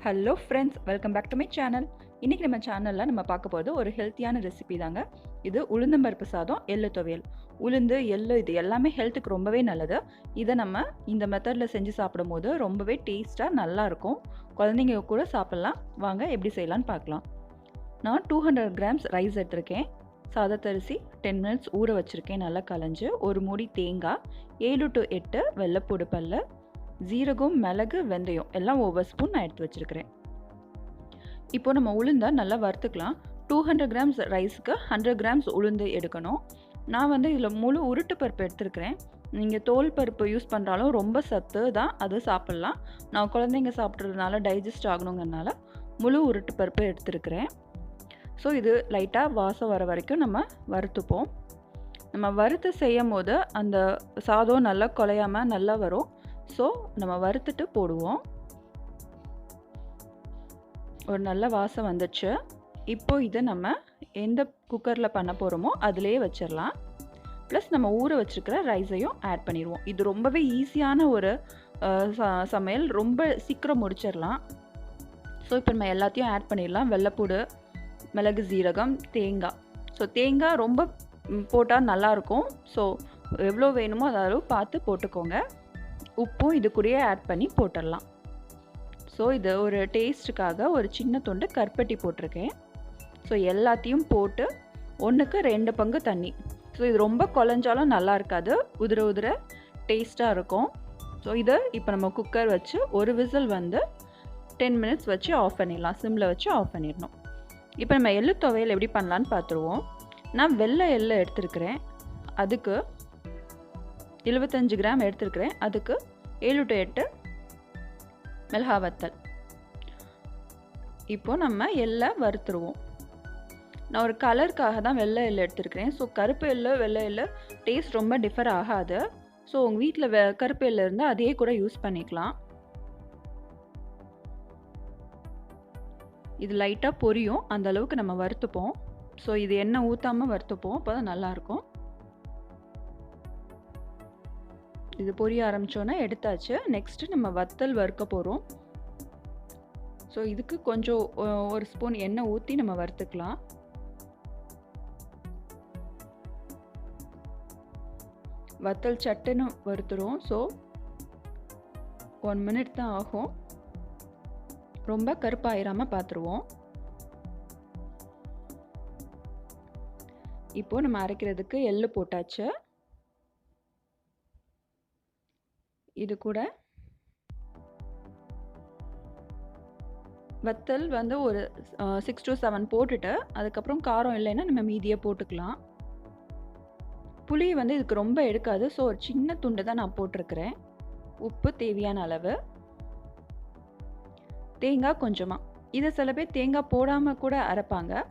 Hello friends, welcome back to my channel. இன்றைக்கி நம்ம சேனலில் நம்ம பார்க்க போகிறது ஒரு ஹெல்த்தியான ரெசிபி தாங்க. இது உளுந்தம்பருப்பு சாதம், எள்ளு துவையல். உளுந்து, எள்ளு இது எல்லாமே ஹெல்த்துக்கு ரொம்பவே நல்லது. இதை நம்ம இந்த மெத்தடில் செஞ்சு சாப்பிடும்போது ரொம்பவே டேஸ்ட்டாக நல்லாயிருக்கும். குழந்தைங்க கூட சாப்பிட்லாம். வாங்க எப்படி செய்யலான்னு பார்க்கலாம். நான் 200 கிராம்ஸ் ரைஸ் எடுத்திருக்கேன். சாதத்தரிசி 10 மினிட்ஸ் ஊற வச்சுருக்கேன், நல்லா களைஞ்சு. ஒரு மூடி தேங்காய், 7 to 8 வெள்ளைப்பூடு பல், ஜீரகம், மிளகு, வெந்தயம் எல்லாம் ஒவ்வொரு ஸ்பூன் நான் எடுத்து வச்சுருக்கிறேன். இப்போ நம்ம உளுந்தை நல்லா வறுத்துக்கலாம். 200 கிராம்ஸ் ரைஸுக்கு 100 கிராம்ஸ் உளுந்து எடுக்கணும். நான் இதில் முழு உருட்டு பருப்பு எடுத்துருக்கிறேன். நீங்கள் தோல் பருப்பு யூஸ் பண்ணுறாலும் ரொம்ப சத்து தான், அது சாப்பிட்லாம். நான் குழந்தைங்க சாப்பிட்றதுனால டைஜஸ்ட் ஆகணுங்கிறதுனால முழு உருட்டு பருப்பு எடுத்துருக்கிறேன். ஸோ இது லைட்டாக வாசம் வர வரைக்கும் நம்ம வறுத்துப்போம். நம்ம வறுத்து செய்யும் போது அந்த சாதம் நல்லா குலையாமல் நல்லா வரும். ஸோ நம்ம வறுத்துட்டு போடுவோம். ஒரு நல்ல வாசம் வந்துச்சு. இப்போது இதை நம்ம எந்த குக்கரில் பண்ண போகிறோமோ அதிலேயே வச்சிடலாம். ப்ளஸ் நம்ம ஊற வச்சுருக்கிற ரைஸையும் ஆட் பண்ணிடுவோம். இது ரொம்பவே ஈஸியான ஒரு சமையல், ரொம்ப சீக்கிரம் முடிச்சிடலாம். ஸோ இப்போ நம்ம எல்லாத்தையும் ஆட் பண்ணிடலாம். வெள்ளைப்பூடு, மிளகு, ஜீரகம், தேங்காய். ஸோ தேங்காய் ரொம்ப போட்டால் நல்லாயிருக்கும். ஸோ எவ்வளோ வேணுமோ அதாவது பார்த்து போட்டுக்கோங்க. உப்பும் இது கூடயே ஆட் பண்ணி போட்டுடலாம். ஸோ இது ஒரு டேஸ்ட்டுக்காக ஒரு சின்ன துண்டு கருப்பட்டி போட்டிருக்கேன். ஸோ எல்லாத்தையும் போட்டு 1க்கு 2 பங்கு தண்ணி. ஸோ இது ரொம்ப குழஞ்சாலும் நல்லா இருக்காது, உதிர உதிர டேஸ்ட்டாக இருக்கும். ஸோ இதை இப்போ நம்ம குக்கர் வச்சு ஒரு விசில் 10 மினிட்ஸ் வச்சு ஆஃப் பண்ணிடலாம். சிம்மில் வச்சு ஆஃப் பண்ணிடணும். இப்போ நம்ம எள்ளு துவையல் எப்படி பண்ணலான்னு பார்த்துருவோம். நான் வெள்ளை எள்ளு எடுத்துருக்கிறேன். அதுக்கு 75 கிராம் எடுத்துருக்கிறேன். அதுக்கு 7 to 8 மிளகாய் வத்தல். இப்போது நம்ம எள்ளை வறுத்துருவோம். நான் ஒரு கலருக்காக தான் வெள்ளை எள்ளு எடுத்துருக்கிறேன். ஸோ கருப்பு எள்ளு, வெள்ளை எள்ளு டேஸ்ட் ரொம்ப டிஃபர் ஆகாது. ஸோ உங்கள் வீட்டில் கருப்பு எள்ளு இருந்தால் அதையே கூட யூஸ் பண்ணிக்கலாம். இது லைட்டாக பொரியும், அந்த அளவுக்கு நம்ம வறுத்துப்போம். ஸோ இது எண்ணெய் ஊற்றாமல் வறுத்துப்போம், அப்போ தான் நல்லாயிருக்கும். இது பொரிய ஆரம்பித்தோன்னே எடுத்தாச்சு. நெக்ஸ்ட்டு நம்ம வத்தல் வறுக்க போகிறோம். ஸோ இதுக்கு கொஞ்சம் ஒரு ஸ்பூன் எண்ணெய் ஊற்றி நம்ம வறுத்துக்கலாம். வத்தல் சட்டுன்னு வறுத்துரும். ஸோ 1 மினிட் தான் ஆகும். ரொம்ப கருப்பாயிராமல் பார்த்துருவோம். இப்போது நம்ம அரைக்கிறதுக்கு எள்ளு போட்டாச்சு. இது கூட வத்தல் ஒரு 6 to 7 போட்டுட்டு அதுக்கப்புறம் காரம் இல்லைன்னா நம்ம மீதியை போட்டுக்கலாம். புளி இதுக்கு ரொம்ப எடுக்காது. ஸோ ஒரு சின்ன துண்டு தான் நான் போட்டிருக்கிறேன். உப்பு தேவையான அளவு, தேங்காய் கொஞ்சமாக. இதை சில பேர் தேங்காய் போடாமல் கூட அரைப்பாங்க.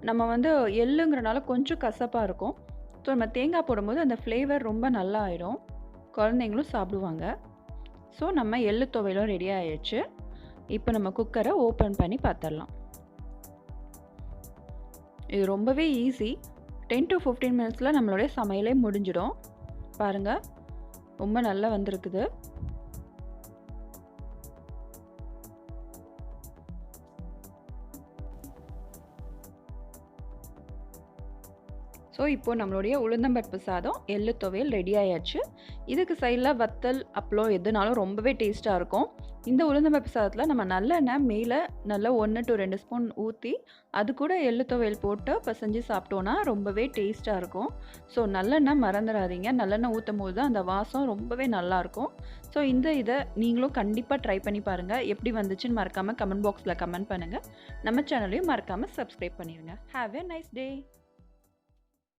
நம்ம எள்ளுங்கிறனால கொஞ்சம் கசப்பாக இருக்கும். ஸோ நம்ம தேங்காய் போடும்போது அந்த ஃப்ளேவர் ரொம்ப நல்லா ஆயிடும், குழந்தைங்களும் சாப்பிடுவாங்க. ஸோ நம்ம எள்ளு துவையலும் ரெடி ஆயிடுச்சு. இப்போ நம்ம குக்கரை ஓப்பன் பண்ணி பார்த்துடலாம். இது ரொம்பவே ஈஸி. 10 to 15 மினிட்ஸில் நம்மளுடைய சமையலே முடிஞ்சிடும். பாருங்கள், ரொம்ப நல்லா வந்திருக்குது. ஸோ இப்போது நம்மளுடைய உளுந்தம்பருப்பு சாதம், எள்ளு துவையல் ரெடி ஆயாச்சு. இதுக்கு சைடில் வத்தல், அப்பளம் எதுனாலும் ரொம்பவே டேஸ்ட்டாக இருக்கும். இந்த உளுந்தம்பருப்பு சாதத்தில் நம்ம நல்லெண்ணெய் மேலே நல்லா 1 to 2 ஸ்பூன் ஊற்றி அது கூட எள்ளு துவையல் போட்டு பிசைஞ்சு சாப்பிட்டோன்னா ரொம்பவே டேஸ்ட்டாக இருக்கும். ஸோ நல்லெண்ணெய் மறந்துடாதீங்க. நல்லெண்ணெய் ஊற்றும் போது தான் அந்த வாசம் ரொம்பவே நல்லாயிருக்கும். ஸோ இதை நீங்களும் கண்டிப்பாக ட்ரை பண்ணி பாருங்கள். எப்படி வந்துச்சுன்னு மறக்காமல் கமெண்ட் பாக்ஸில் கமெண்ட் பண்ணுங்கள். நம்ம சேனலையும் மறக்காமல் சப்ஸ்கிரைப் பண்ணிடுங்க. Have a nice day.